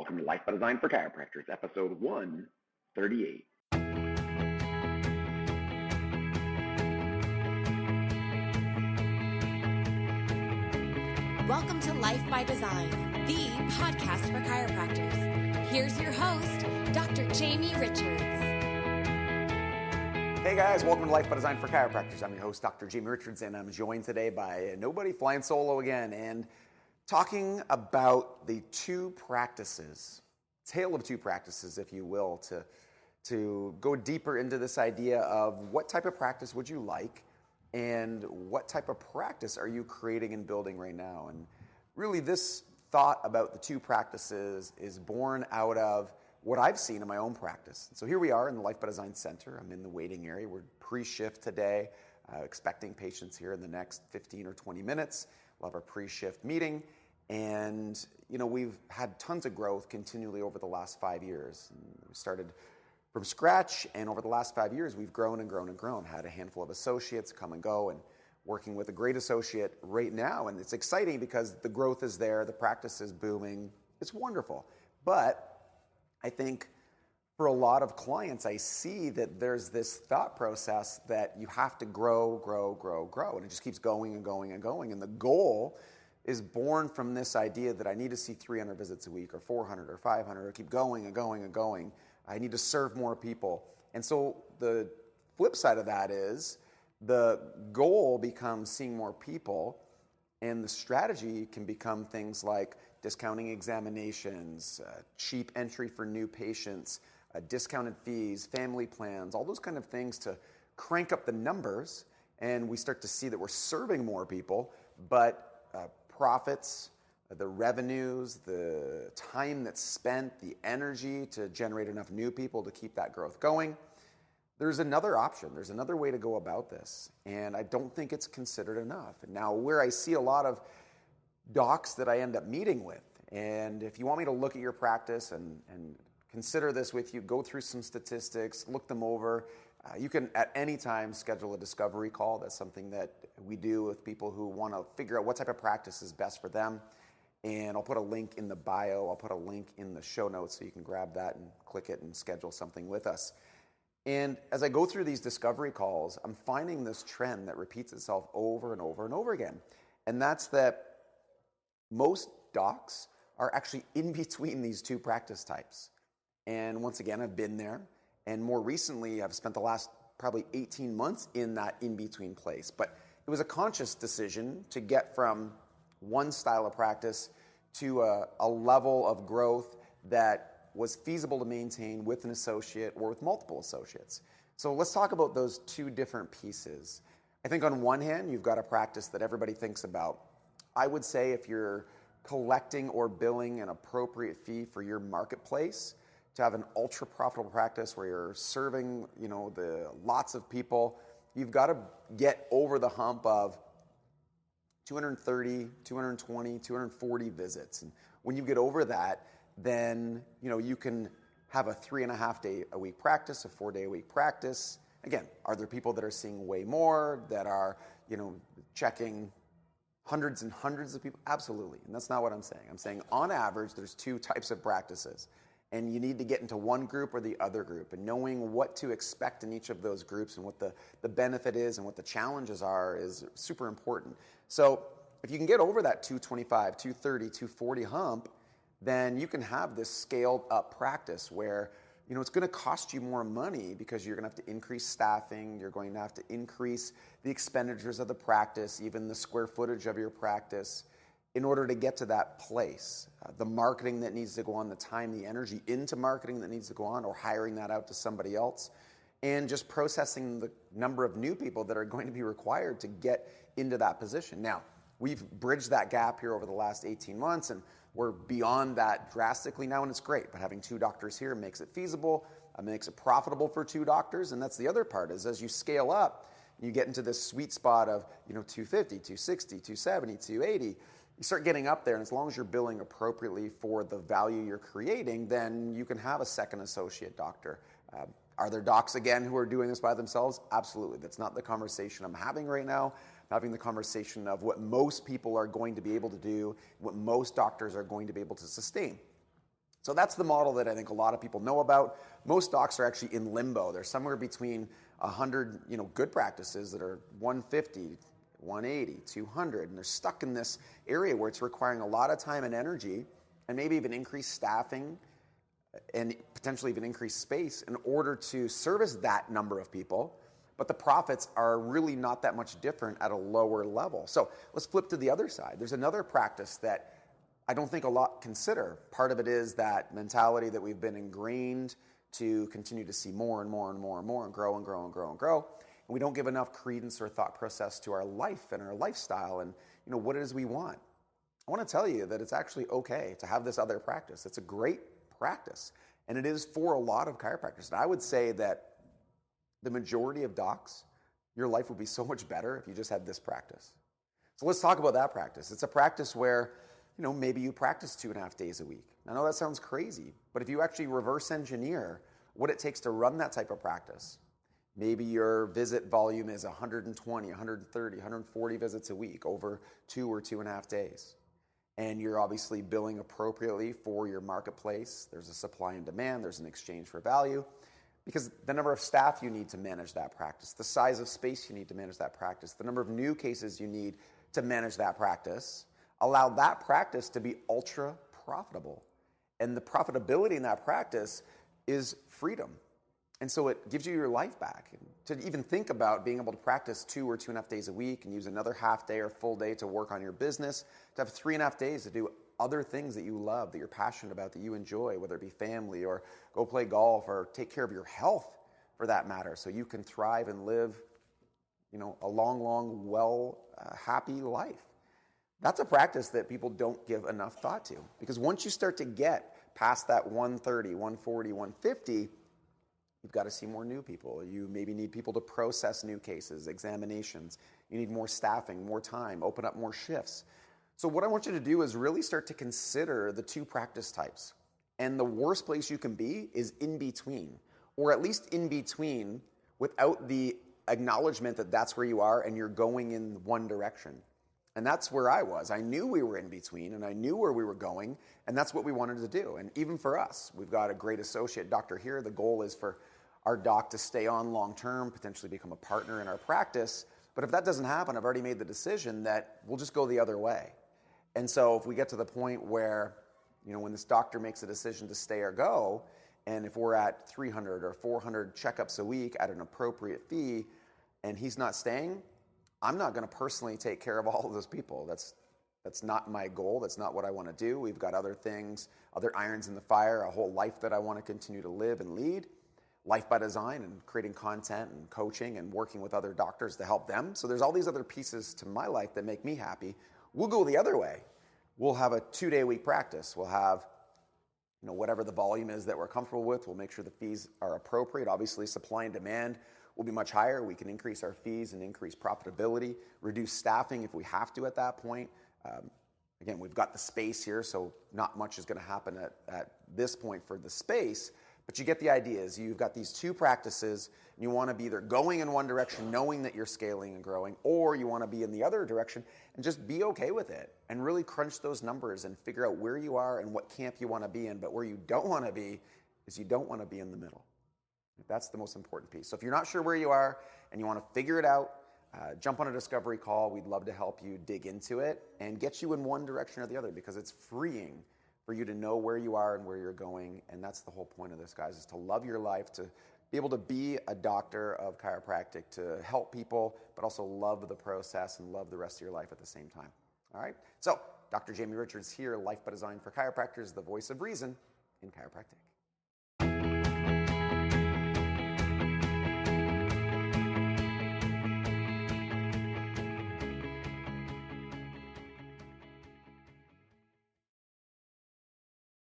Welcome to Life by Design for Chiropractors, episode 138. Welcome to Life by Design, the podcast for chiropractors. Here's your host, Dr. Jamie Richards. Hey guys, welcome to Life by Design for Chiropractors. I'm your host, Dr. Jamie Richards, and I'm joined today by nobody flying solo again, and talking about the two practices, tale of two practices, if you will, to go deeper into this idea of what type of practice would you like and what type of practice are you creating and building right now. And really this thought about the two practices is born out of what I've seen in my own practice. So here we are in the Life by Design Center. I'm in the waiting area. We're pre-shift today, expecting patients here in the next 15 or 20 minutes. We'll have our pre-shift meeting. And, you know, we've had tons of growth continually over the last 5 years. And we started from scratch, and over the last 5 years, we've grown and grown and grown. Had a handful of associates come and go, and working with a great associate right now. And it's exciting because the growth is there, the practice is booming. It's wonderful. But I think for a lot of clients, I see that there's this thought process that you have to grow, and it just keeps going and going and going. And the goal is born from this idea that I need to see 300 visits a week or 400 or 500 or keep going and going and going. I need to serve more people. And so the flip side of that is the goal becomes seeing more people, and the strategy can become things like discounting examinations, cheap entry for new patients, discounted fees, family plans, all those kind of things to crank up the numbers. And we start to see that we're serving more people, but profits, the revenues, the time that's spent, the energy to generate enough new people to keep that growth going. There's another option. There's another way to go about this. And I don't think it's considered enough. And now where I see a lot of docs that I end up meeting with, and if you want me to look at your practice and consider this with you, go through some statistics, look them over, you can at any time schedule a discovery call. That's something that we do with people who want to figure out what type of practice is best for them. And I'll put a link in the bio. I'll put a link in the show notes so you can grab that and click it and schedule something with us. And as I go through these discovery calls, I'm finding this trend that repeats itself over and over and over again. And that's that most docs are actually in between these two practice types. And once again, I've been there. And more recently, I've spent the last probably 18 months in that in-between place. But it was a conscious decision to get from one style of practice to a level of growth that was feasible to maintain with an associate or with multiple associates. So let's talk about those two different pieces. I think on one hand, you've got a practice that everybody thinks about. I would say if you're collecting or billing an appropriate fee for your marketplace, to have an ultra profitable practice where you're serving, the lots of people, you've got to get over the hump of 230, 220, 240 visits. And when you get over that, then, you can have a 3.5 day a week practice, a 4 day a week practice. Again, are there people that are seeing way more, that are, checking hundreds and hundreds of people? Absolutely. And that's not what I'm saying. I'm saying on average, there's two types of practices. And you need to get into one group or the other group. And knowing what to expect in each of those groups and what the benefit is and what the challenges are is super important. So if you can get over that 225, 230, 240 hump, then you can have this scaled up practice where it's going to cost you more money because you're going to have to increase staffing, you're going to have to increase the expenditures of the practice, even the square footage of your practice, in order to get to that place. The marketing that needs to go on, the time, the energy into marketing that needs to go on, or hiring that out to somebody else, and just processing the number of new people that are going to be required to get into that position. Now, we've bridged that gap here over the last 18 months, and we're beyond that drastically now, and it's great. But having two doctors here makes it feasible, makes it profitable for two doctors, and that's the other part, is as you scale up, you get into this sweet spot of 250, 260, 270, 280, you start getting up there, and as long as you're billing appropriately for the value you're creating, then you can have a second associate doctor. Are there docs, again, who are doing this by themselves? Absolutely. That's not the conversation I'm having right now. I'm having the conversation of what most people are going to be able to do, what most doctors are going to be able to sustain. So that's the model that I think a lot of people know about. Most docs are actually in limbo. They're somewhere between 100, good practices that are 150, 180, 200, and they're stuck in this area where it's requiring a lot of time and energy and maybe even increased staffing and potentially even increased space in order to service that number of people. But the profits are really not that much different at a lower level. So let's flip to the other side. There's another practice that I don't think a lot consider. Part of it is that mentality that we've been ingrained to continue to see more and more and more and more and grow and grow and grow and grow. And we don't give enough credence or thought process to our life and our lifestyle and what it is we want. I want to tell you that it's actually okay to have this other practice. It's a great practice. And it is for a lot of chiropractors. And I would say that the majority of docs, your life would be so much better if you just had this practice. So let's talk about that practice. It's a practice where maybe you practice 2.5 days a week. I know that sounds crazy, but if you actually reverse engineer what it takes to run that type of practice, maybe your visit volume is 120, 130, 140 visits a week over 2 or 2.5 days. And you're obviously billing appropriately for your marketplace. There's a supply and demand, there's an exchange for value. Because the number of staff you need to manage that practice, the size of space you need to manage that practice, the number of new cases you need to manage that practice, allow that practice to be ultra profitable. And the profitability in that practice is freedom. And so it gives you your life back. To even think about being able to practice 2 or 2.5 days a week and use another half day or full day to work on your business, to have 3.5 days to do other things that you love, that you're passionate about, that you enjoy, whether it be family or go play golf or take care of your health for that matter, so you can thrive and live, a long, happy life. That's a practice that people don't give enough thought to, because once you start to get past that 130, 140, 150, you've got to see more new people. You maybe need people to process new cases, examinations. You need more staffing, more time, open up more shifts. So what I want you to do is really start to consider the 2 practice types. And the worst place you can be is in between, or at least in between without the acknowledgement that that's where you are and you're going in one direction. And that's where I was. I knew we were in between and I knew where we were going, and that's what we wanted to do. And even for us, we've got a great associate doctor here. The goal is for our doc to stay on long term, potentially become a partner in our practice. But if that doesn't happen, I've already made the decision that we'll just go the other way. And so if we get to the point where, when this doctor makes a decision to stay or go, and if we're at 300 or 400 checkups a week at an appropriate fee, and he's not staying, I'm not going to personally take care of all of those people. That's not my goal. That's not what I want to do. We've got other things, other irons in the fire, a whole life that I want to continue to live and lead. Life by design and creating content and coaching and working with other doctors to help them. So there's all these other pieces to my life that make me happy. We'll go the other way. We'll have a 2-day-a-week practice. We'll have, whatever the volume is that we're comfortable with. We'll make sure the fees are appropriate. Obviously, supply and demand will be much higher. We can increase our fees and increase profitability, reduce staffing if we have to at that point. Again, we've got the space here, so not much is going to happen at this point for the space. But you get the idea. Is you've got these 2 practices, and you want to be either going in one direction, knowing that you're scaling and growing, or you want to be in the other direction and just be okay with it and really crunch those numbers and figure out where you are and what camp you want to be in. But where you don't want to be is you don't want to be in the middle. That's the most important piece. So if you're not sure where you are and you want to figure it out, jump on a discovery call. We'd love to help you dig into it and get you in one direction or the other, because it's freeing for you to know where you are and where you're going. And that's the whole point of this, guys, is to love your life, to be able to be a doctor of chiropractic, to help people, but also love the process and love the rest of your life at the same time. All right? So Dr. Jamie Richards here, Life by Design for Chiropractors, the voice of reason in chiropractic.